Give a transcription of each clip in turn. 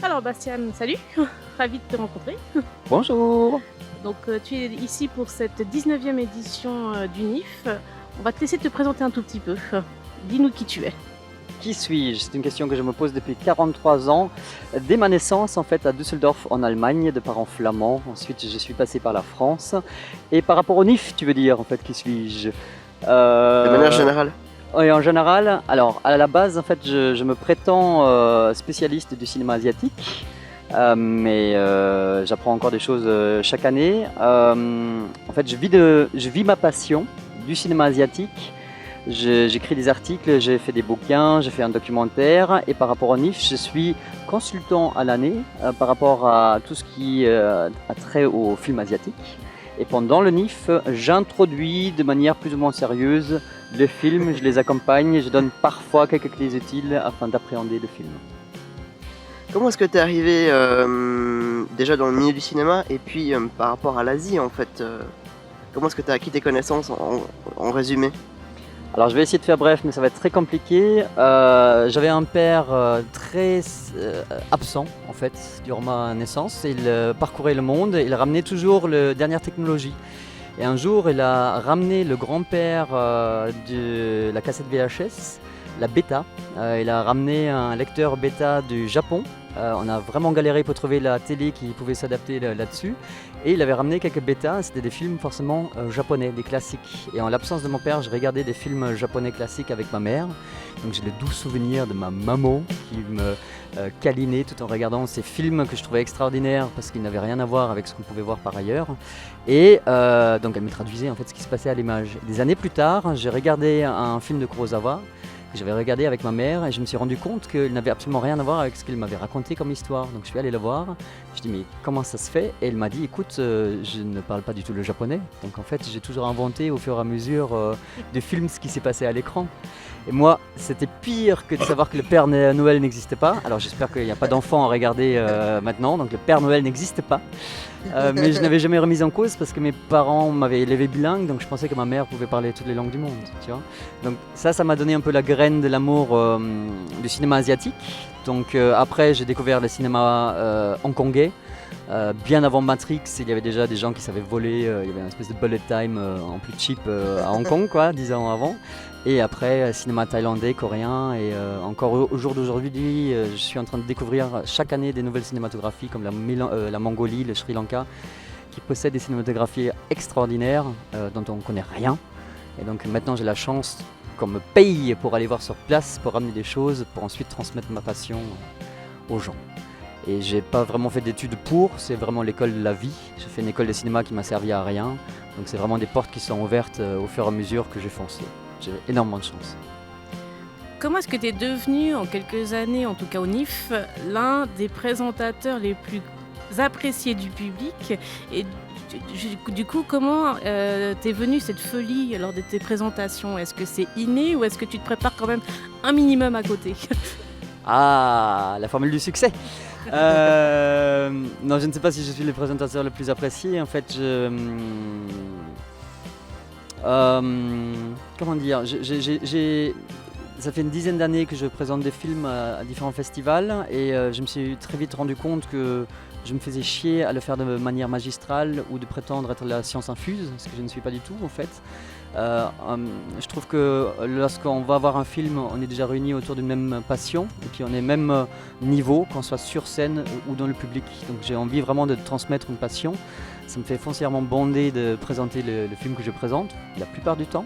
Alors Bastian, salut, ravi de te rencontrer. Bonjour. Donc tu es ici pour cette 19e édition du NIF. On va te laisser te présenter un tout petit peu. Dis-nous qui tu es. Qui suis-je? C'est une question que je me pose depuis 43 ans. Dès ma naissance, en fait, à Düsseldorf, en Allemagne, de parents flamands. Ensuite, je suis passé par la France. Et par rapport au NIF, tu veux dire, en fait, qui suis-je? De manière générale. Oui, en général, alors à la base, en fait, je me prétends spécialiste du cinéma asiatique, mais j'apprends encore des choses chaque année. En fait, je vis ma passion du cinéma asiatique. J'écris des articles, j'ai fait des bouquins, j'ai fait un documentaire, et par rapport au NIF, je suis consultant à l'année par rapport à tout ce qui a trait au film asiatique. Et pendant le NIF, j'introduis de manière plus ou moins sérieuse le film, je les accompagne, je donne parfois quelques clés utiles afin d'appréhender le film. Comment est-ce que tu es arrivé déjà dans le milieu du cinéma et puis par rapport à l'Asie en fait comment est-ce que tu as acquis tes connaissances en résumé? Alors je vais essayer de faire bref, mais ça va être très compliqué. J'avais un père très absent en fait durant ma naissance. Il parcourait le monde, il ramenait toujours les dernières technologies. Et un jour, il a ramené le grand-père de la cassette VHS, la bêta. Il a ramené un lecteur bêta du Japon. On a vraiment galéré pour trouver la télé qui pouvait s'adapter là-dessus. Et il avait ramené quelques bêtas, c'était des films forcément japonais, des classiques. Et en l'absence de mon père, je regardais des films japonais classiques avec ma mère. Donc j'ai le doux souvenir de ma maman qui me câlinait tout en regardant ces films que je trouvais extraordinaires parce qu'ils n'avaient rien à voir avec ce qu'on pouvait voir par ailleurs. Et donc elle me traduisait en fait ce qui se passait à l'image. Des années plus tard, j'ai regardé un film de Kurosawa que j'avais regardé avec ma mère et je me suis rendu compte qu'il n'avait absolument rien à voir avec ce qu'il m'avait raconté comme histoire. Donc je suis allé le voir, je dis mais comment ça se fait? Et elle m'a dit écoute, je ne parle pas du tout le japonais. Donc en fait j'ai toujours inventé au fur et à mesure des films ce qui s'est passé à l'écran. Et moi, c'était pire que de savoir que le Père Noël n'existait pas. Alors j'espère qu'il n'y a pas d'enfants à regarder maintenant, donc le Père Noël n'existe pas. Mais je n'avais jamais remis en cause parce que mes parents m'avaient élevé bilingue, donc je pensais que ma mère pouvait parler toutes les langues du monde, tu vois. Donc ça m'a donné un peu la graine de l'amour du cinéma asiatique. Donc après, j'ai découvert le cinéma hongkongais. Bien avant Matrix, il y avait déjà des gens qui savaient voler, il y avait une espèce de bullet time en plus cheap à Hong Kong, quoi, 10 ans avant. Et après, cinéma thaïlandais, coréen, et encore au jour d'aujourd'hui, je suis en train de découvrir chaque année des nouvelles cinématographies comme la Mongolie, le Sri Lanka, qui possèdent des cinématographies extraordinaires dont on ne connaît rien. Et donc maintenant, j'ai la chance qu'on me paye pour aller voir sur place, pour ramener des choses, pour ensuite transmettre ma passion aux gens. Et j'ai pas vraiment fait d'études pour, c'est vraiment l'école de la vie. J'ai fait une école de cinéma qui m'a servi à rien. Donc c'est vraiment des portes qui sont ouvertes au fur et à mesure que j'ai foncé. J'ai énormément de chance. Comment est-ce que tu es devenu en quelques années, en tout cas au NIF, l'un des présentateurs les plus appréciés du public? Et du coup, comment t'es venue cette folie lors de tes présentations? Est-ce que c'est inné ou est-ce que tu te prépares quand même un minimum à côté? Ah, la formule du succès. Non, je ne sais pas si je suis le présentateur le plus apprécié. En fait, comment dire, ça fait une dizaine d'années que je présente des films à différents festivals et je me suis très vite rendu compte que je me faisais chier à le faire de manière magistrale ou de prétendre être la science infuse, ce que je ne suis pas du tout en fait. Je trouve que lorsqu'on va voir un film, on est déjà réunis autour d'une même passion et puis on est même niveau, qu'on soit sur scène ou dans le public. Donc j'ai envie vraiment de transmettre une passion. Ça me fait foncièrement bonder de présenter le film que je présente, la plupart du temps.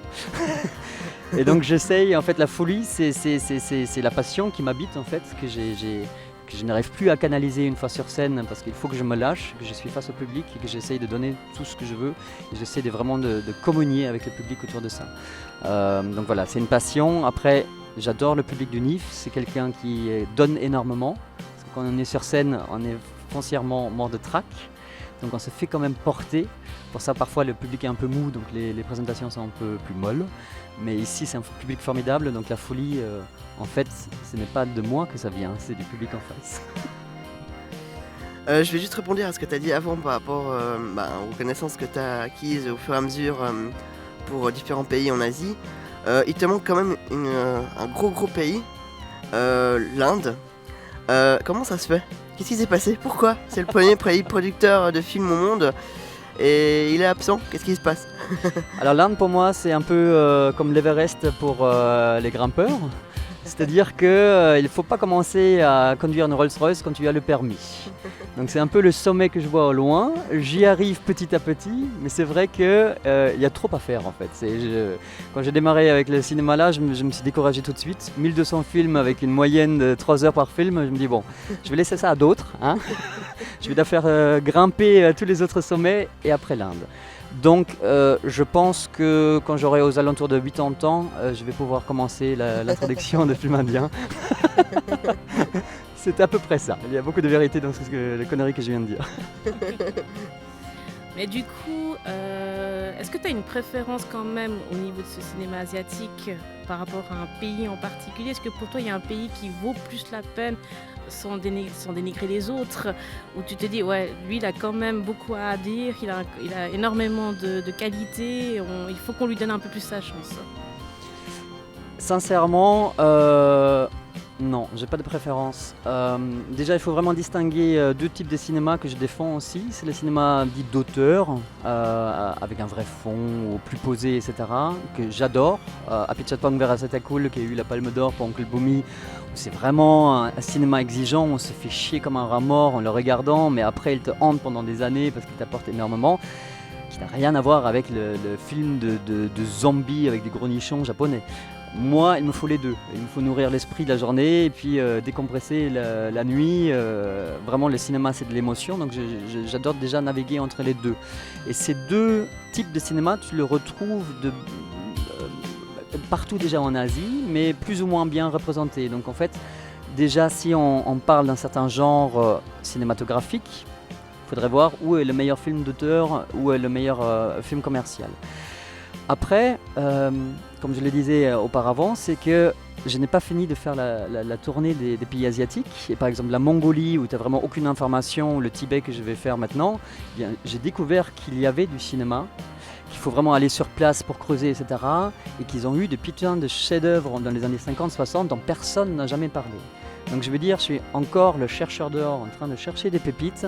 Et donc j'essaye, en fait la folie, c'est la passion qui m'habite en fait, que je n'arrive plus à canaliser une fois sur scène parce qu'il faut que je me lâche, que je suis face au public et que j'essaye de donner tout ce que je veux. Et j'essaie vraiment de communier avec le public autour de ça. Donc voilà, c'est une passion. Après, j'adore le public du NIF, c'est quelqu'un qui donne énormément. Parce que quand on est sur scène, on est foncièrement mort de trac. Donc on se fait quand même porter. Pour ça, parfois, le public est un peu mou, donc les présentations sont un peu plus molles. Mais ici, c'est un public formidable, donc la folie, en fait, ce n'est pas de moi que ça vient, c'est du public en face. Je vais juste répondre à ce que tu as dit avant par rapport aux connaissances que tu as acquises au fur et à mesure pour différents pays en Asie. Il te manque quand même un gros pays, l'Inde. Comment ça se fait? Qu'est-ce qui s'est passé? Pourquoi? C'est le premier producteur de films au monde et il est absent. Qu'est-ce qui se passe? Alors l'Inde pour moi c'est un peu comme l'Everest pour les grimpeurs. C'est-à-dire qu'il ne faut pas commencer à conduire une Rolls-Royce quand tu as le permis. Donc c'est un peu le sommet que je vois au loin. J'y arrive petit à petit, mais c'est vrai qu'il y a trop à faire en fait. Quand j'ai démarré avec le cinéma là, je me suis découragé tout de suite. 1200 films avec une moyenne de 3 heures par film, je me dis bon, je vais laisser ça à d'autres. Hein. Je vais la faire grimper tous les autres sommets et après l'Inde. Donc je pense que quand j'aurai aux alentours de 80 ans, je vais pouvoir commencer l'introduction de films indiens. C'est à peu près ça. Il y a beaucoup de vérité dans les conneries que je viens de dire. Mais du coup, est-ce que tu as une préférence quand même au niveau de ce cinéma asiatique par rapport à un pays en particulier? Est-ce que pour toi, il y a un pays qui vaut plus la peine sans dénigrer les autres, où tu te dis, ouais, lui, il a quand même beaucoup à dire, il a énormément de qualités, il faut qu'on lui donne un peu plus sa chance? Sincèrement, non, j'ai pas de préférence. Déjà, il faut vraiment distinguer deux types de cinéma que je défends aussi. C'est le cinéma dit d'auteur, avec un vrai fond, plus posé, etc., que j'adore. Apichatpong Verasatakul, qui a eu la Palme d'Or pour Oncle Bumi, c'est vraiment un cinéma exigeant, on se fait chier comme un rat mort en le regardant, mais après il te hante pendant des années parce qu'il t'apporte énormément, qui n'a rien à voir avec le film de zombies avec des gros nichons japonais. Moi, il me faut les deux. Il me faut nourrir l'esprit de la journée et puis décompresser la nuit. Vraiment, le cinéma, c'est de l'émotion, donc j'adore déjà naviguer entre les deux. Et ces deux types de cinéma, tu le retrouves partout déjà en Asie, mais plus ou moins bien représentés. Donc en fait, déjà, si on parle d'un certain genre cinématographique, il faudrait voir où est le meilleur film d'auteur, où est le meilleur film commercial. Après, comme je le disais auparavant, c'est que je n'ai pas fini de faire la tournée des pays asiatiques. Et par exemple, la Mongolie, où tu n'as vraiment aucune information, le Tibet que je vais faire maintenant, eh bien, j'ai découvert qu'il y avait du cinéma, qu'il faut vraiment aller sur place pour creuser, etc. Et qu'ils ont eu des putains de chefs-d'œuvre dans les années 50-60 dont personne n'a jamais parlé. Donc je veux dire, je suis encore le chercheur dehors en train de chercher des pépites.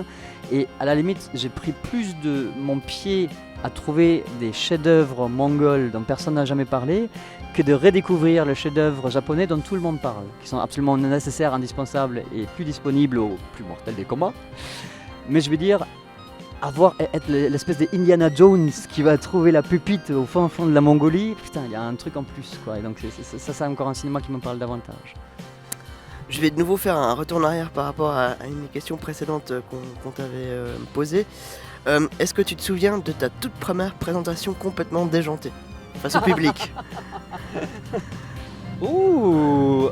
Et à la limite, j'ai pris plus de mon pied à trouver des chefs-d'œuvre mongols dont personne n'a jamais parlé que de redécouvrir le chef-d'œuvre japonais dont tout le monde parle, qui sont absolument nécessaires, indispensables et plus disponibles aux plus mortels des combats. Mais je veux dire, être l'espèce de Indiana Jones qui va trouver la pépite au fin fond de la Mongolie, putain, il y a un truc en plus, quoi. Et donc c'est encore un cinéma qui me parle davantage. Je vais de nouveau faire un retour en arrière par rapport à une question précédente qu'on t'avait posée. Est-ce que tu te souviens de ta toute première présentation complètement déjantée face au public? Ouh,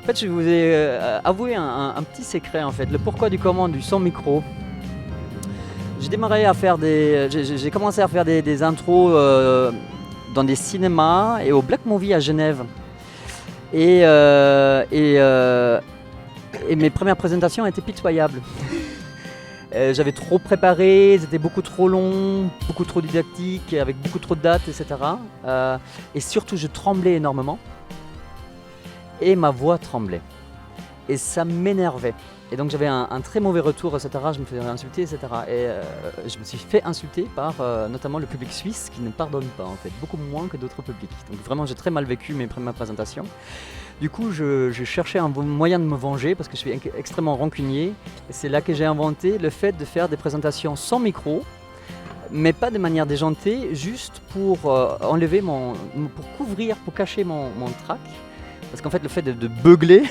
En fait, je vous ai avoué un petit secret, en fait, le pourquoi du comment du sans micro. J'ai commencé à faire des intros dans des cinémas et au Black Movie à Genève. Et mes premières présentations étaient pitoyables. J'avais trop préparé, c'était beaucoup trop long, beaucoup trop didactique, avec beaucoup trop de dates, etc. Et surtout, je tremblais énormément. Et ma voix tremblait. Et ça m'énervait. Et donc j'avais un très mauvais retour, etc. Je me faisais insulter, etc. Et je me suis fait insulter par notamment le public suisse qui ne pardonne pas, en fait, beaucoup moins que d'autres publics. Donc vraiment, j'ai très mal vécu mes premières présentations. Du coup, je cherchais un moyen de me venger parce que je suis extrêmement rancunier. Et c'est là que j'ai inventé le fait de faire des présentations sans micro, mais pas de manière déjantée, juste pour pour cacher mon trac. Parce qu'en fait, le fait de beugler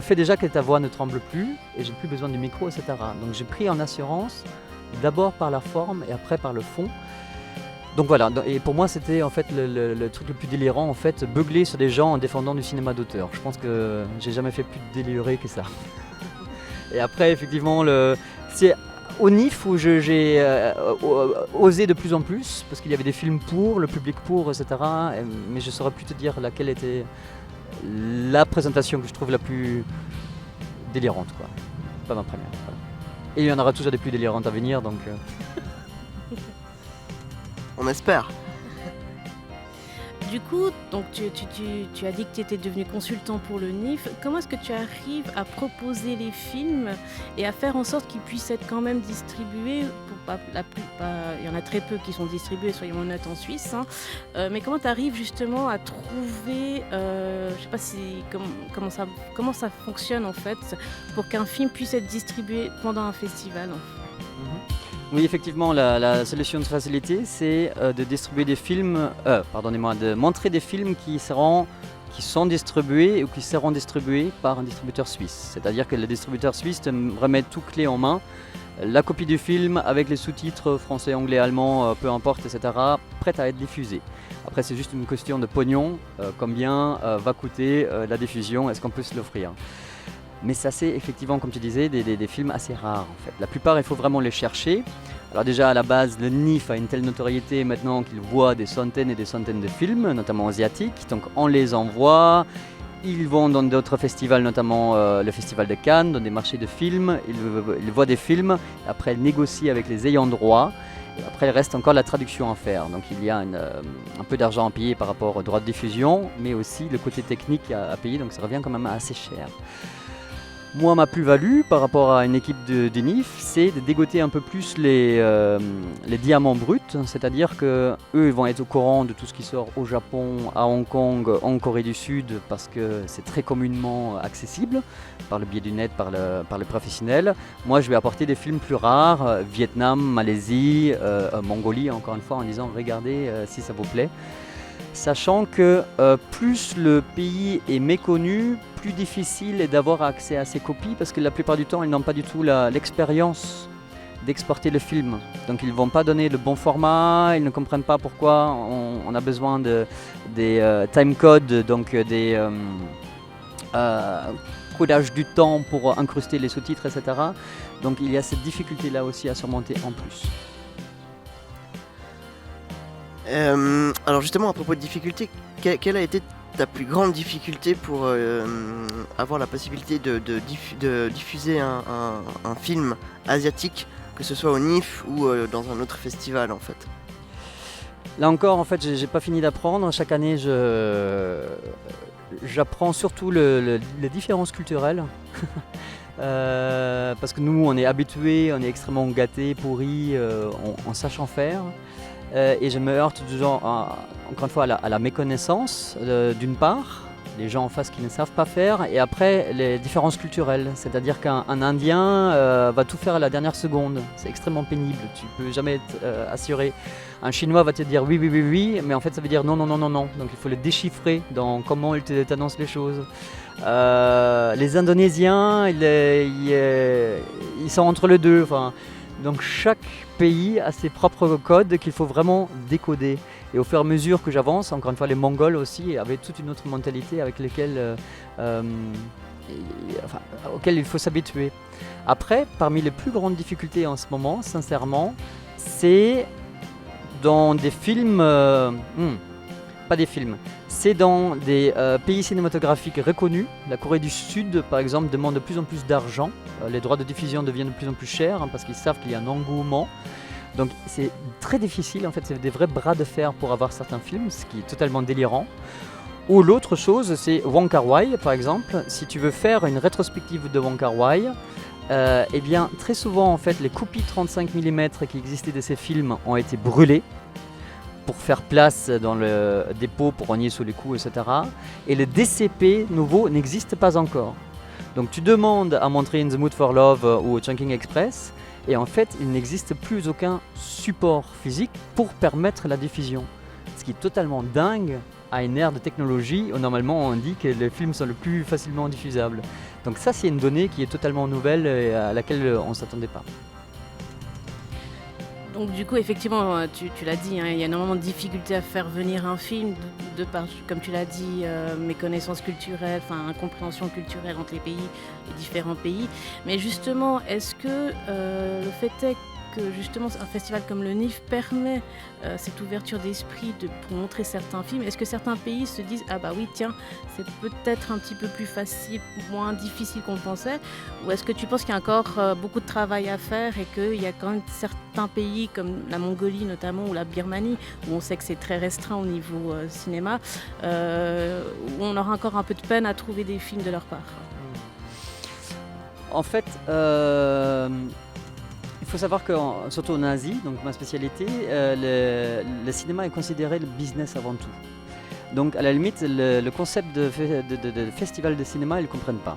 fait déjà que ta voix ne tremble plus et j'ai plus besoin du micro, etc. Donc j'ai pris en assurance, d'abord par la forme et après par le fond. Donc voilà, et pour moi c'était en fait le truc le plus délirant, en fait, beugler sur des gens en défendant du cinéma d'auteur. Je pense que j'ai jamais fait plus déliré que ça. Et après effectivement, c'est au NIF où j'ai osé de plus en plus, parce qu'il y avait des films pour, le public pour, etc. Mais je ne saurais plus te dire laquelle était la présentation que je trouve la plus délirante, quoi. Pas ma première. Voilà. Et il y en aura toujours des plus délirantes à venir, donc... On espère. Du coup, donc tu as dit que tu étais devenu consultant pour le NIF. Comment est-ce que tu arrives à proposer les films et à faire en sorte qu'ils puissent être quand même distribués pour il y en a très peu qui sont distribués, soyons honnêtes, en Suisse. Hein. Mais comment tu arrives justement à trouver, je ne sais pas comment ça fonctionne en fait, pour qu'un film puisse être distribué pendant un festival en fait. Oui, effectivement, la solution de facilité, c'est de distribuer des films, de montrer des films qui sont distribués ou qui seront distribués par un distributeur suisse. C'est-à-dire que le distributeur suisse te remet tout clé en main, la copie du film avec les sous-titres français, anglais, allemand, peu importe, etc., prête à être diffusée. Après, c'est juste une question de pognon, combien va coûter la diffusion, est-ce qu'on peut se l'offrir ? Mais ça, c'est effectivement, comme tu disais, des films assez rares en fait. La plupart, il faut vraiment les chercher. Alors déjà, à la base, le NIF a une telle notoriété maintenant qu'il voit des centaines et des centaines de films, notamment asiatiques. Donc on les envoie, ils vont dans d'autres festivals, notamment le festival de Cannes, dans des marchés de films. Ils voient des films, après ils négocient avec les ayants droit. Et après, il reste encore la traduction à faire. Donc il y a un peu d'argent à payer par rapport aux droits de diffusion, mais aussi le côté technique à payer, donc ça revient quand même assez cher. Moi, ma plus-value par rapport à une équipe de NIF, c'est de dégoter un peu plus les diamants bruts, c'est-à-dire qu'eux ils vont être au courant de tout ce qui sort au Japon, à Hong Kong, en Corée du Sud, parce que c'est très communément accessible par le biais du net, par les professionnels. Moi, je vais apporter des films plus rares, Vietnam, Malaisie, Mongolie, encore une fois, en disant regardez si ça vous plaît. Sachant que plus le pays est méconnu, plus difficile est d'avoir accès à ces copies parce que la plupart du temps, ils n'ont pas du tout l'expérience d'exporter le film. Donc ils ne vont pas donner le bon format, ils ne comprennent pas pourquoi on a besoin des timecodes, donc des codage du temps pour incruster les sous-titres, etc. Donc il y a cette difficulté-là aussi à surmonter en plus. Alors justement, à propos de difficultés, quelle a été ta plus grande difficulté pour avoir la possibilité de diffuser un film asiatique, que ce soit au NIF ou dans un autre festival en fait? Là encore, en fait, j'ai pas fini d'apprendre. Chaque année, j'apprends surtout les différences culturelles. Parce que nous, on est habitués, on est extrêmement gâtés, pourris, en sachant faire. Et je me heurte encore une fois à la méconnaissance d'une part, les gens en face qui ne savent pas faire, et après les différences culturelles, c'est-à-dire qu'un Indien va tout faire à la dernière seconde, c'est extrêmement pénible, tu peux jamais être assuré. Un Chinois va te dire oui, oui, oui, oui, mais en fait ça veut dire non, non, non, non, non, donc il faut le déchiffrer dans comment il t'annonce les choses. Les Indonésiens, ils sont entre les deux, enfin. Donc chaque pays a ses propres codes qu'il faut vraiment décoder. Et au fur et à mesure que j'avance, encore une fois les Mongols aussi avaient toute une autre mentalité avec auquel il faut s'habituer. Après, parmi les plus grandes difficultés en ce moment, sincèrement, c'est dans des films... pas des films, c'est dans des pays cinématographiques reconnus. La Corée du Sud, par exemple, demande de plus en plus d'argent. Les droits de diffusion deviennent de plus en plus chers parce qu'ils savent qu'il y a un engouement. Donc c'est très difficile, en fait, c'est des vrais bras de fer pour avoir certains films, ce qui est totalement délirant. Ou l'autre chose, c'est Wong Kar-wai, par exemple. Si tu veux faire une rétrospective de Wong Kar-wai, eh bien, très souvent, en fait, les copies 35 mm qui existaient de ces films ont été brûlées pour faire place dans le dépôt, pour rogner sous les coups, etc. Et le DCP nouveau n'existe pas encore. Donc tu demandes à montrer In the Mood for Love ou Chungking Express, et en fait, il n'existe plus aucun support physique pour permettre la diffusion. Ce qui est totalement dingue à une ère de technologie où normalement on dit que les films sont le plus facilement diffusables. Donc ça, c'est une donnée qui est totalement nouvelle et à laquelle on ne s'attendait pas. Donc du coup, effectivement, tu l'as dit, hein, il y a énormément de difficultés à faire venir un film, de par, comme tu l'as dit, méconnaissance culturelle, incompréhension culturelle entre les différents pays. Mais justement, est-ce que le fait est que justement un festival comme le NIF permet cette ouverture d'esprit pour montrer certains films? Est-ce que certains pays se disent ah bah oui tiens c'est peut-être un petit peu plus facile, moins difficile qu'on le pensait? Ou est-ce que tu penses qu'il y a encore beaucoup de travail à faire et qu'il y a quand même certains pays comme la Mongolie notamment ou la Birmanie où on sait que c'est très restreint au niveau cinéma, où on aura encore un peu de peine à trouver des films de leur part? En fait, il faut savoir que, surtout en Asie, donc ma spécialité, le cinéma est considéré le business avant tout. Donc à la limite, le concept de festival de cinéma, ils ne comprennent pas.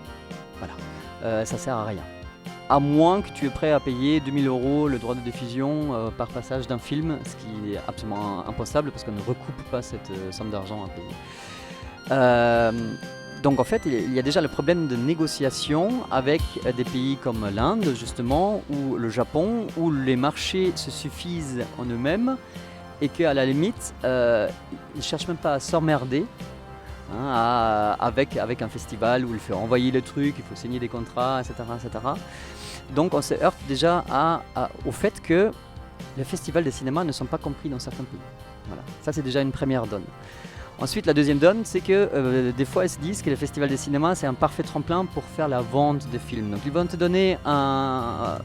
Voilà, ça sert à rien. À moins que tu es prêt à payer 2 000 € le droit de diffusion par passage d'un film, ce qui est absolument impensable parce qu'on ne recoupe pas cette somme d'argent à payer. Donc en fait, il y a déjà le problème de négociation avec des pays comme l'Inde, justement, ou le Japon, où les marchés se suffisent en eux-mêmes et qu'à la limite, ils ne cherchent même pas à s'emmerder avec un festival où il faut envoyer le truc, il faut signer des contrats, etc. etc. Donc on se heurte déjà au fait que les festivals de cinéma ne sont pas compris dans certains pays. Voilà. Ça, c'est déjà une première donne. Ensuite, la deuxième donne, c'est que des fois, ils se disent que le festival de cinéma, c'est un parfait tremplin pour faire la vente des films. Donc, ils vont te donner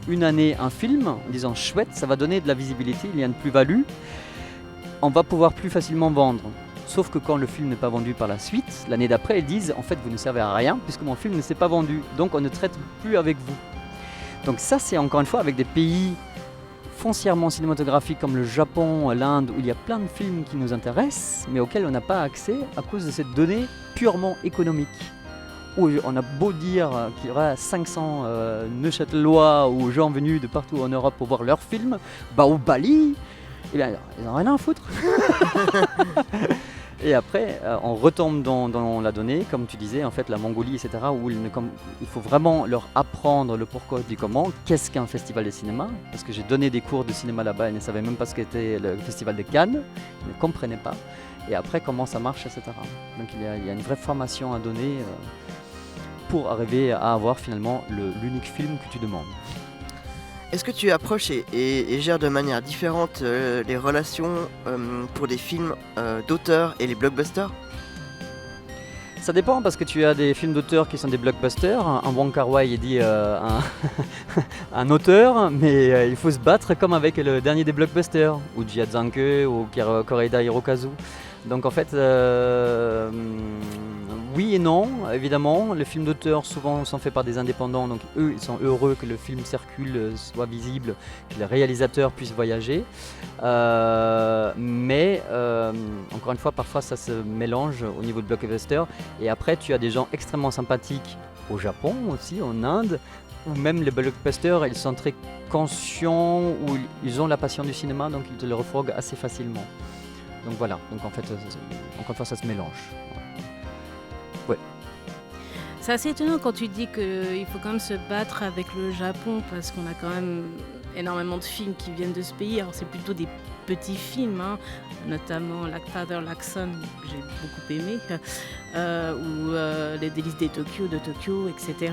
une année un film en disant chouette, ça va donner de la visibilité, il y a une plus-value. On va pouvoir plus facilement vendre. Sauf que quand le film n'est pas vendu par la suite, l'année d'après, ils disent en fait, vous ne servez à rien puisque mon film ne s'est pas vendu. Donc, on ne traite plus avec vous. Donc, ça, c'est encore une fois avec des pays foncièrement cinématographiques comme le Japon, l'Inde, où il y a plein de films qui nous intéressent, mais auxquels on n'a pas accès à cause de cette donnée purement économique. Où on a beau dire qu'il y aura 500 Neuchâtelois ou gens venus de partout en Europe pour voir leurs films, bah au Bali, eh bien, ils n'ont rien à foutre. Et après, on retombe dans la donnée, comme tu disais, en fait, la Mongolie, etc., où il faut vraiment leur apprendre le pourquoi du comment. Qu'est-ce qu'un festival de cinéma? Parce que j'ai donné des cours de cinéma là-bas, ils ne savaient même pas ce qu'était le festival de Cannes, ils ne comprenaient pas. Et après, comment ça marche, etc. Donc il y a une vraie formation à donner pour arriver à avoir finalement l'unique film que tu demandes. Est-ce que tu approches et gères de manière différente les relations pour les films d'auteur et les blockbusters? Ça dépend parce que tu as des films d'auteur qui sont des blockbusters. Un Wong Kar-wai est dit un auteur, mais il faut se battre comme avec le dernier des blockbusters, ou Jia Zhangke ou Koreeda Hirokazu. Donc en fait, oui et non, évidemment. Les films d'auteur souvent sont faits par des indépendants, donc eux ils sont heureux que le film circule, soit visible, que les réalisateurs puissent voyager. Mais encore une fois, parfois ça se mélange au niveau de blockbuster. Et après, tu as des gens extrêmement sympathiques au Japon aussi, en Inde, où même les blockbusters, ils sont très conscients, où ils ont la passion du cinéma, donc ils te le refourguent assez facilement. Donc voilà, donc en fait, encore une fois, ça se mélange. Ouais. C'est assez étonnant quand tu dis qu'il faut quand même se battre avec le Japon parce qu'on a quand même énormément de films qui viennent de ce pays. Alors c'est plutôt des petits films, notamment Like Father, Like Son, que j'ai beaucoup aimé, ou Les Délices de Tokyo, etc.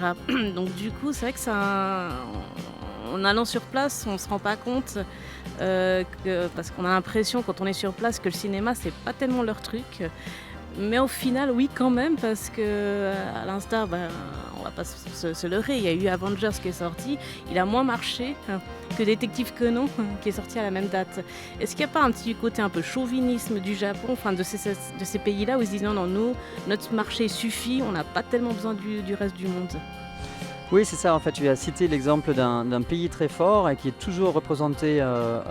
Donc du coup, c'est vrai que ça... En allant sur place, on ne se rend pas compte parce qu'on a l'impression quand on est sur place que le cinéma c'est pas tellement leur truc. Mais au final, oui, quand même, parce que à l'instar, on va pas se leurrer, il y a eu Avengers qui est sorti, il a moins marché que Détective Conan qui est sorti à la même date. Est-ce qu'il n'y a pas un petit côté un peu chauvinisme du Japon, enfin de ces pays-là où ils se disent non, nous, notre marché suffit, on n'a pas tellement besoin du reste du monde? Oui, c'est ça. En fait, tu as cité l'exemple d'un pays très fort et qui est toujours représenté un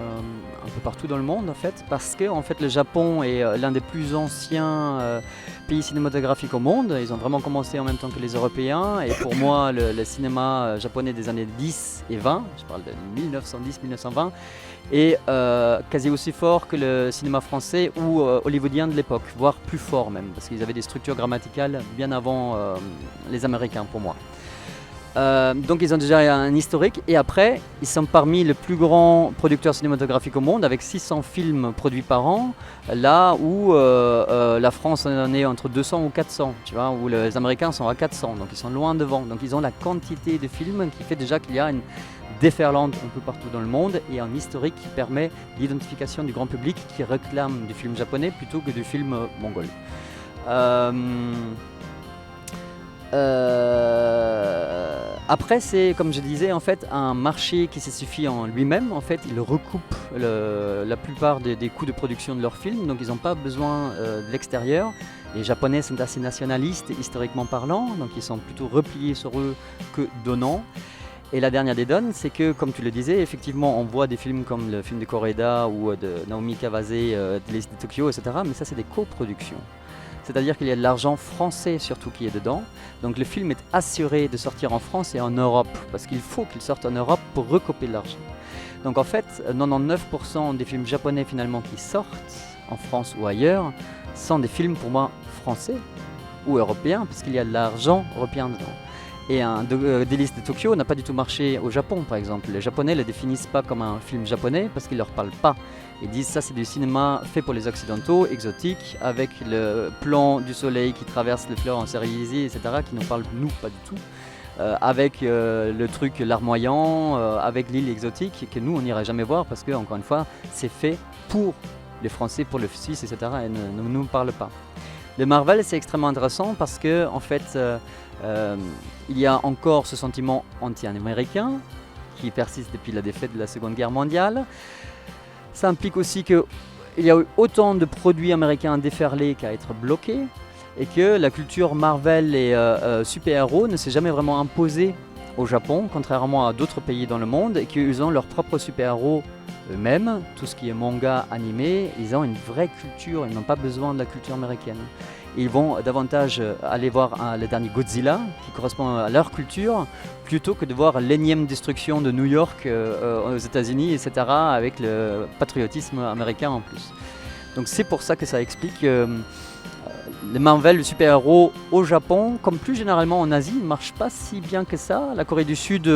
peu partout dans le monde, en fait, parce que en fait, le Japon est l'un des plus anciens pays cinématographiques au monde. Ils ont vraiment commencé en même temps que les Européens. Et pour moi, le cinéma japonais des années 10 et 20, je parle de 1910-1920, est quasi aussi fort que le cinéma français ou hollywoodien de l'époque, voire plus fort même, parce qu'ils avaient des structures grammaticales bien avant les Américains, pour moi. Donc ils ont déjà un historique et après ils sont parmi les plus grands producteurs cinématographiques au monde avec 600 films produits par an, là où la France en est entre 200 ou 400, tu vois, où les Américains sont à 400, donc ils sont loin devant. Donc ils ont la quantité de films qui fait déjà qu'il y a une déferlante un peu partout dans le monde et un historique qui permet l'identification du grand public qui réclame du film japonais plutôt que du film mongol. Après, c'est comme je disais, en fait, un marché qui se suffit en lui-même. En fait, ils recoupent la plupart des coûts de production de leurs films, donc ils n'ont pas besoin de l'extérieur. Les Japonais sont assez nationalistes, historiquement parlant, donc ils sont plutôt repliés sur eux que donnants. Et la dernière des donnes, c'est que, comme tu le disais, effectivement, on voit des films comme le film de Koreeda ou de Naomi Kawase, Délices de Tokyo, etc. Mais ça, c'est des coproductions. C'est-à-dire qu'il y a de l'argent français surtout qui est dedans. Donc le film est assuré de sortir en France et en Europe, parce qu'il faut qu'il sorte en Europe pour recoper de l'argent. Donc en fait, 99% des films japonais finalement qui sortent en France ou ailleurs sont des films pour moi français ou européens, parce qu'il y a de l'argent européen dedans. Et un Délices de Tokyo n'a pas du tout marché au Japon, par exemple. Les Japonais ne le définissent pas comme un film japonais parce qu'ils ne leur parlent pas. Ils disent ça c'est du cinéma fait pour les occidentaux, exotique, avec le plan du soleil qui traverse les fleurs en Cérésie, etc., qui nous parle nous pas du tout. Avec le truc larmoyant, avec l'île exotique que nous on n'irait jamais voir parce que, encore une fois, c'est fait pour les Français, pour les Suisses, etc., et ne nous parle pas. Le Marvel, c'est extrêmement intéressant parce que, en fait, il y a encore ce sentiment anti-américain qui persiste depuis la défaite de la Seconde Guerre mondiale. Ça implique aussi qu'il y a eu autant de produits américains déferlés qu'à être bloqués et que la culture Marvel et super-héros ne s'est jamais vraiment imposée au Japon, contrairement à d'autres pays dans le monde, et qu'ils ont leurs propres super-héros eux-mêmes, tout ce qui est manga, animé, ils ont une vraie culture, ils n'ont pas besoin de la culture américaine. Ils vont davantage aller voir le dernier Godzilla, qui correspond à leur culture, plutôt que de voir l'énième destruction de New York aux États-Unis, etc., avec le patriotisme américain en plus. Donc c'est pour ça que ça explique les Marvel, le super-héros au Japon, comme plus généralement en Asie, ne marchent pas si bien que ça. La Corée du Sud,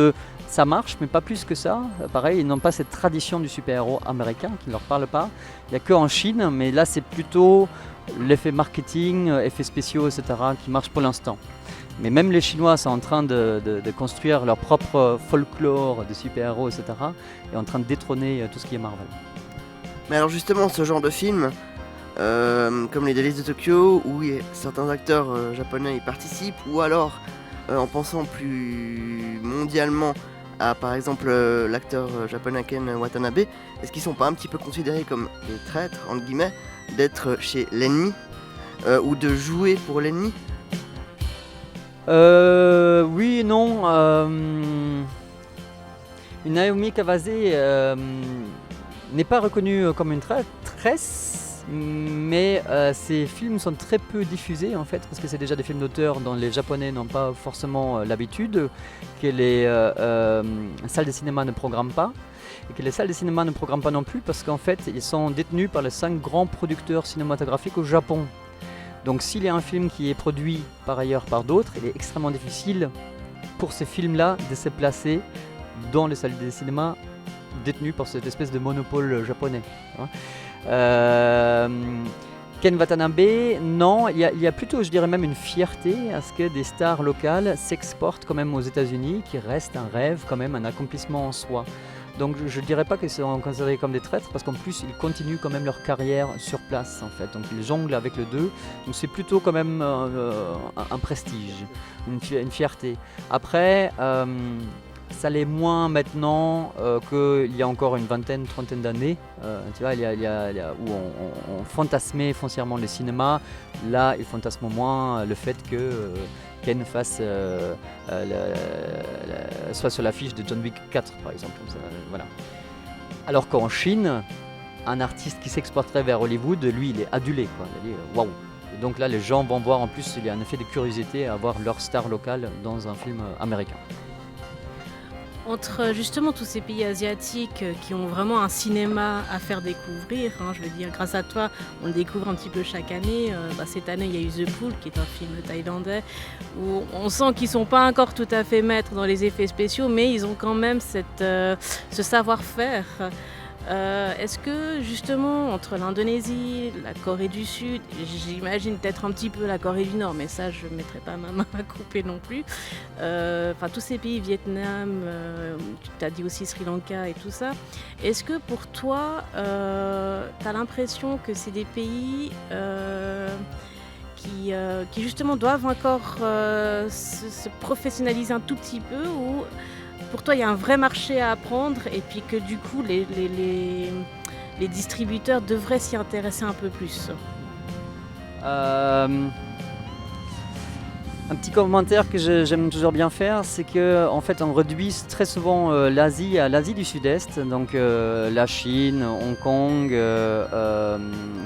ça marche, mais pas plus que ça. Pareil, ils n'ont pas cette tradition du super-héros américain qui ne leur parle pas. Il n'y a qu'en Chine, mais là c'est plutôt l'effet marketing, effets spéciaux, etc. qui marchent pour l'instant. Mais même les Chinois sont en train de construire leur propre folklore de super-héros, etc. et en train de détrôner tout ce qui est Marvel. Mais alors justement, ce genre de film, comme les Délices de Tokyo, où certains acteurs japonais y participent, ou alors en pensant plus mondialement à par exemple l'acteur japonais Ken Watanabe, est-ce qu'ils sont pas un petit peu considérés comme des traîtres, entre guillemets, d'être chez l'ennemi ou de jouer pour l'ennemi? Oui et non. Naomi Kawase n'est pas reconnue comme une traîtresse, mais ses films sont très peu diffusés en fait, parce que c'est déjà des films d'auteur dont les Japonais n'ont pas forcément l'habitude, que les salles de cinéma ne programment pas, et que les salles de cinéma ne programment pas non plus parce qu'en fait ils sont détenus par les 5 grands producteurs cinématographiques au Japon. Donc s'il y a un film qui est produit par ailleurs par d'autres, il est extrêmement difficile pour ces films-là de se placer dans les salles de cinéma détenues par cette espèce de monopole japonais. Ken Watanabe, non, il y a plutôt, je dirais même une fierté à ce que des stars locales s'exportent quand même aux États-Unis, qui reste un rêve, quand même un accomplissement en soi. Donc je ne dirais pas qu'ils sont considérés comme des traîtres, parce qu'en plus ils continuent quand même leur carrière sur place en fait. Donc ils jonglent avec le deux, donc c'est plutôt quand même un prestige, une fierté. Après, ça l'est moins maintenant qu'il y a encore une vingtaine, trentaine d'années. Tu vois, où on fantasmait foncièrement le cinéma. Là, ils fantasment moins le fait que Ken fasse soit sur l'affiche de John Wick 4, par exemple. Comme ça, voilà. Alors qu'en Chine, un artiste qui s'exporterait vers Hollywood, lui, il est adulé, quoi. Il dit waouh. Et donc là, les gens vont voir, en plus, il y a un effet de curiosité à voir leur star locale dans un film américain. Entre justement tous ces pays asiatiques qui ont vraiment un cinéma à faire découvrir, je veux dire, grâce à toi, on le découvre un petit peu chaque année. Cette année, il y a eu The Pool, qui est un film thaïlandais, où on sent qu'ils ne sont pas encore tout à fait maîtres dans les effets spéciaux, mais ils ont quand même ce savoir-faire. Est-ce que justement entre l'Indonésie, la Corée du Sud, j'imagine peut-être un petit peu la Corée du Nord, mais ça je ne mettrai pas ma main à couper non plus, tous ces pays, Vietnam, tu as dit aussi Sri Lanka et tout ça, est-ce que pour toi tu as l'impression que c'est des pays qui justement doivent encore se professionnaliser un tout petit peu, ou pour toi, il y a un vrai marché à apprendre et puis que du coup, les distributeurs devraient s'y intéresser un peu plus? Un petit commentaire que j'aime toujours bien faire, c'est que en fait on réduit très souvent l'Asie à l'Asie du Sud-Est, donc la Chine, Hong Kong,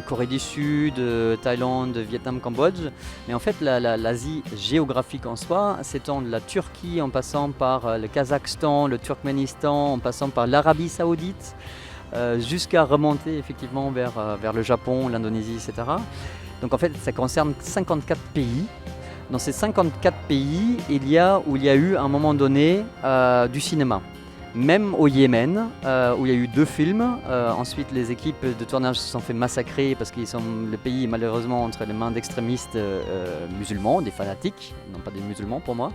Corée du Sud, Thaïlande, Vietnam, Cambodge. Mais en fait l'Asie géographique en soi s'étend de la Turquie en passant par le Kazakhstan, le Turkménistan, en passant par l'Arabie Saoudite, jusqu'à remonter effectivement vers le Japon, l'Indonésie, etc. Donc en fait ça concerne 54 pays. Dans ces 54 pays, il y a eu à un moment donné du cinéma. Même au Yémen, où il y a eu 2 films. Ensuite, les équipes de tournage se sont fait massacrer parce qu'ils sont le pays malheureusement entre les mains d'extrémistes musulmans, des fanatiques, non pas des musulmans pour moi,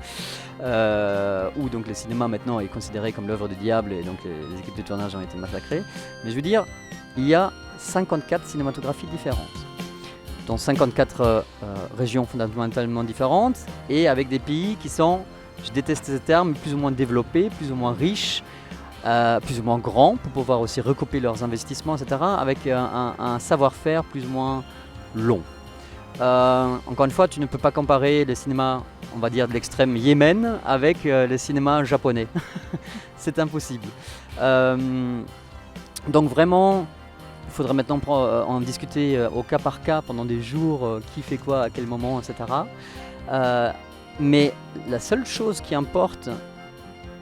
où donc le cinéma maintenant est considéré comme l'œuvre du diable et donc les équipes de tournage ont été massacrées. Mais je veux dire, il y a 54 cinématographies différentes, dans 54 régions fondamentalement différentes, et avec des pays qui sont, je déteste ce terme, plus ou moins développés, plus ou moins riches, plus ou moins grands, pour pouvoir aussi recouper leurs investissements, etc., avec un savoir-faire plus ou moins long. Encore une fois, tu ne peux pas comparer le cinéma, on va dire, de l'extrême Yémen avec le cinéma japonais. C'est impossible. Donc vraiment, il faudrait maintenant en discuter au cas par cas pendant des jours, qui fait quoi, à quel moment, etc. Mais la seule chose qui importe,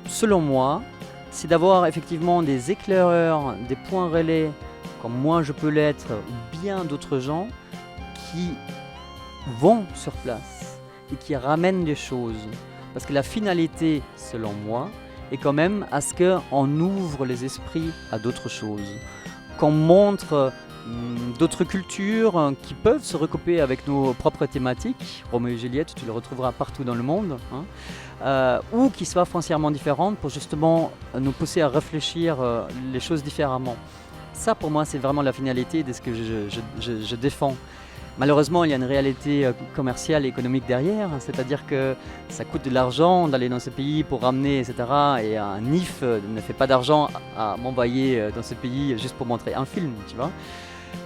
selon moi, c'est d'avoir effectivement des éclaireurs, des points relais, comme moi je peux l'être, ou bien d'autres gens, qui vont sur place et qui ramènent des choses. Parce que la finalité, selon moi, est quand même à ce qu'on ouvre les esprits à d'autres choses, qu'on montre d'autres cultures qui peuvent se recouper avec nos propres thématiques. Roméo et Juliette, tu le retrouveras partout dans le monde, ou qui soient foncièrement différentes pour justement nous pousser à réfléchir les choses différemment. Ça, pour moi, c'est vraiment la finalité de ce que je défends. Malheureusement, il y a une réalité commerciale et économique derrière, c'est-à-dire que ça coûte de l'argent d'aller dans ce pays pour ramener, etc. Et un IF ne fait pas d'argent à m'envoyer dans ce pays juste pour montrer un film, tu vois.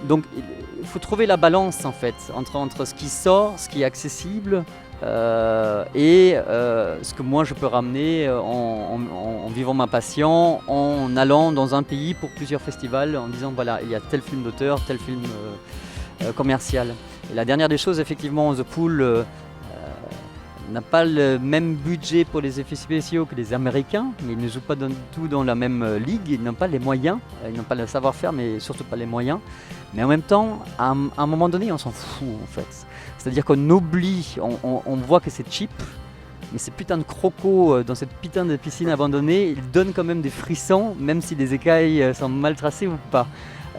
Donc il faut trouver la balance en fait entre ce qui sort, ce qui est accessible et ce que moi je peux ramener en vivant ma passion, en allant dans un pays pour plusieurs festivals, en disant voilà, il y a tel film d'auteur, tel film commercial. Et la dernière des choses, effectivement, The Pool n'a pas le même budget pour les effets spéciaux que les Américains, mais ils ne jouent pas du tout dans la même ligue, ils n'ont pas les moyens, ils n'ont pas le savoir-faire, mais surtout pas les moyens. Mais en même temps, à un moment donné, on s'en fout en fait. C'est-à-dire qu'on oublie, on voit que c'est cheap, mais ces putains de crocos dans cette putain de piscine abandonnée, ils donnent quand même des frissons, même si les écailles sont mal tracées ou pas.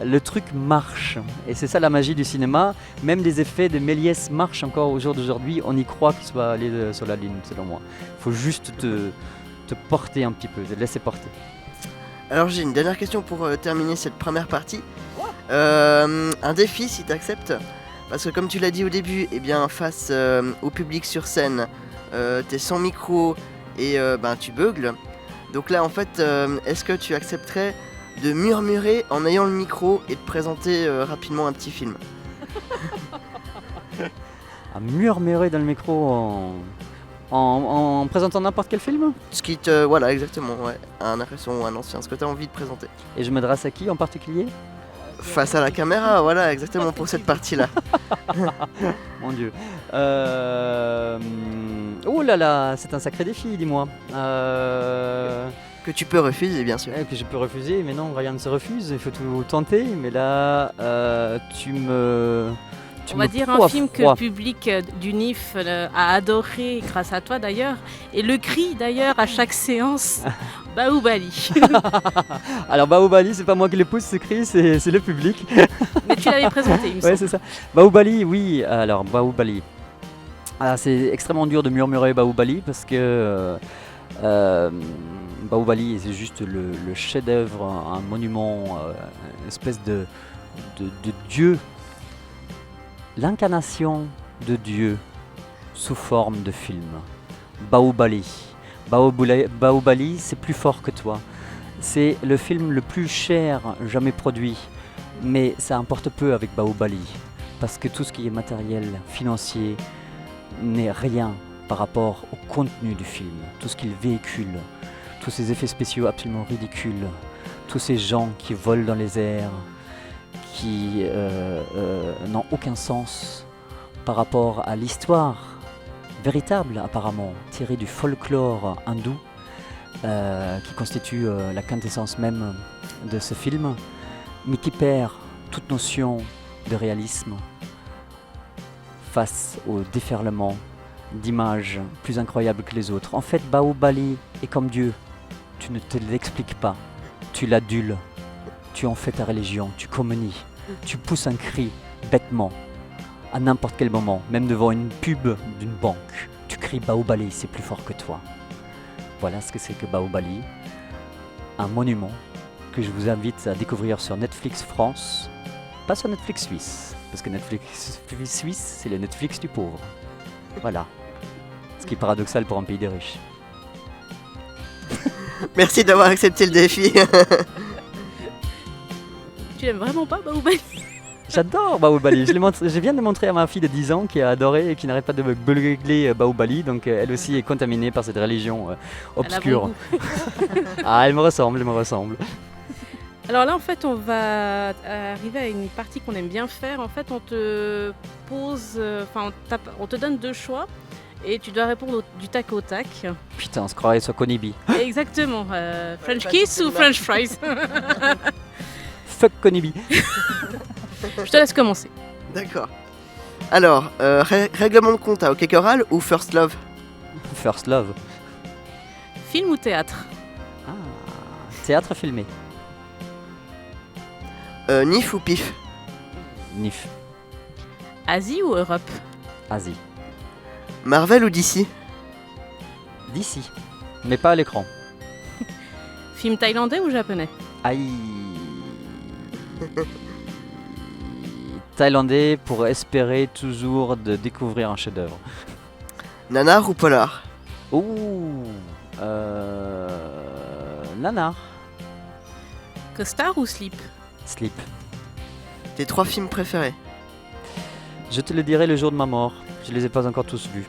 Le truc marche, et c'est ça la magie du cinéma. Même les effets de Méliès marchent encore au jour d'aujourd'hui, on y croit qu'ils soient allés sur la ligne, selon moi. Il faut juste te porter un petit peu, te laisser porter. Alors j'ai une dernière question pour terminer cette première partie. Un défi si tu acceptes, parce que comme tu l'as dit au début, eh bien, face au public sur scène, t'es sans micro et tu beugles. Donc là en fait, est-ce que tu accepterais de murmurer en ayant le micro et de présenter rapidement un petit film? À murmurer dans le micro en présentant n'importe quel film? Ce qui te... Voilà, exactement, ouais. Un récent ou un ancien, ce que tu as envie de présenter. Et je m'adresse à qui en particulier? Face à la caméra, voilà, exactement pour cette partie-là. Mon Dieu. Oh là là, c'est un sacré défi, dis-moi. Que tu peux refuser, bien sûr. Que je peux refuser, mais non, rien ne se refuse, il faut tout tenter. Mais là, tu me... On va dire un film que le public du NIF a adoré, grâce à toi d'ailleurs, et le cri d'ailleurs à chaque séance, Baoubali. Alors Baoubali, c'est pas moi qui le pousse ce cri, c'est le public. Mais tu l'avais présenté, il me semble. Ouais, c'est ça. Baoubali, oui, alors Baoubali. C'est extrêmement dur de murmurer Baoubali parce que Baoubali, c'est juste le chef-d'œuvre, un monument, une espèce de dieu. L'incarnation de Dieu sous forme de film. Baoubali. Baoubali, c'est plus fort que toi. C'est le film le plus cher jamais produit. Mais ça importe peu avec Baoubali. Parce que tout ce qui est matériel, financier, n'est rien par rapport au contenu du film. Tout ce qu'il véhicule. Tous ces effets spéciaux absolument ridicules. Tous ces gens qui volent dans les airs. Qui n'ont aucun sens par rapport à l'histoire véritable apparemment, tirée du folklore hindou, qui constitue la quintessence même de ce film, mais qui perd toute notion de réalisme face au déferlement d'images plus incroyables que les autres. En fait, Baoubali est comme Dieu, tu ne te l'expliques pas, tu l'adules. Tu en fais ta religion, tu communies, tu pousses un cri bêtement, à n'importe quel moment, même devant une pub d'une banque. Tu cries Baoubali, c'est plus fort que toi. Voilà ce que c'est que Baoubali, un monument que je vous invite à découvrir sur Netflix France, pas sur Netflix Suisse, parce que Netflix Suisse, c'est le Netflix du pauvre. Voilà, ce qui est paradoxal pour un pays des riches. Merci d'avoir accepté le défi. Tu l'aimes vraiment pas, Baoubali? J'adore Baoubali, je viens de montrer à ma fille de 10 ans qui a adoré et qui n'arrête pas de me beugler Baoubali, donc elle aussi est contaminée par cette religion obscure. Elle me ressemble. Alors là, en fait, on va arriver à une partie qu'on aime bien faire. En fait, on te pose, on te donne 2 choix et tu dois répondre du tac au tac. Putain, on se croirait sur Konibi. Exactement, French kiss ou French fries? Fuck Konibi. Je te laisse commencer. D'accord. Alors, règlement de compte à OK Choral ou First Love? First Love. Film ou théâtre? Théâtre filmé. NIF ou PIF? NIF. Asie ou Europe? Asie. Marvel ou DC? DC. Mais pas à l'écran. Film thaïlandais ou japonais? Aïe. Thaïlandais pour espérer toujours de découvrir un chef-d'œuvre. Nanar ou Polar? Ouh. Nanar. Costard ou slip? Slip. Tes 3 films préférés? Je te le dirai le jour de ma mort. Je les ai pas encore tous vus.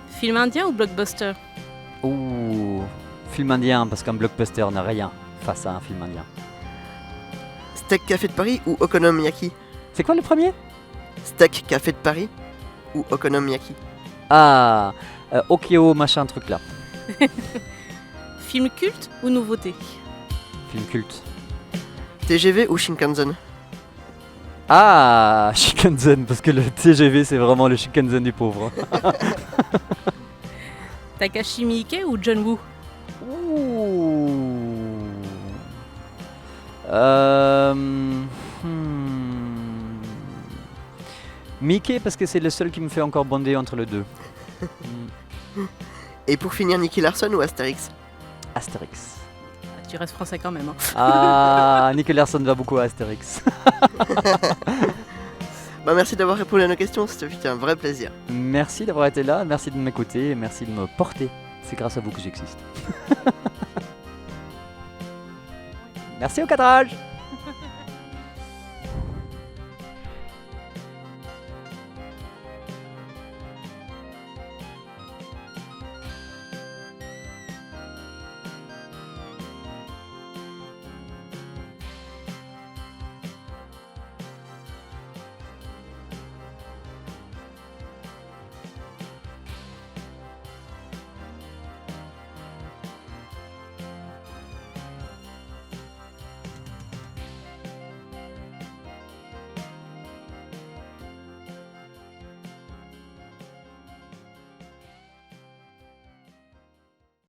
Film indien ou blockbuster? Ouh. Film indien parce qu'un blockbuster n'a rien face à un film indien. Steak Café de Paris ou Okonomiyaki? C'est quoi le premier? Steak Café de Paris ou Okonomiyaki? Okyo machin truc là. Film culte ou nouveauté? Film culte. TGV ou Shinkansen? Shinkansen, parce que le TGV c'est vraiment le Shinkansen du pauvre. Takashi Miike ou John Woo? Mickey parce que c'est le seul qui me fait encore bonder entre les deux. Et pour finir, Nicky Larson ou Astérix? Astérix. Tu restes français quand même. Hein. Nicky Larson va beaucoup à Astérix. Merci d'avoir répondu à nos questions, c'était un vrai plaisir. Merci d'avoir été là, merci de m'écouter et merci de me porter. C'est grâce à vous que j'existe. Merci au cadrage.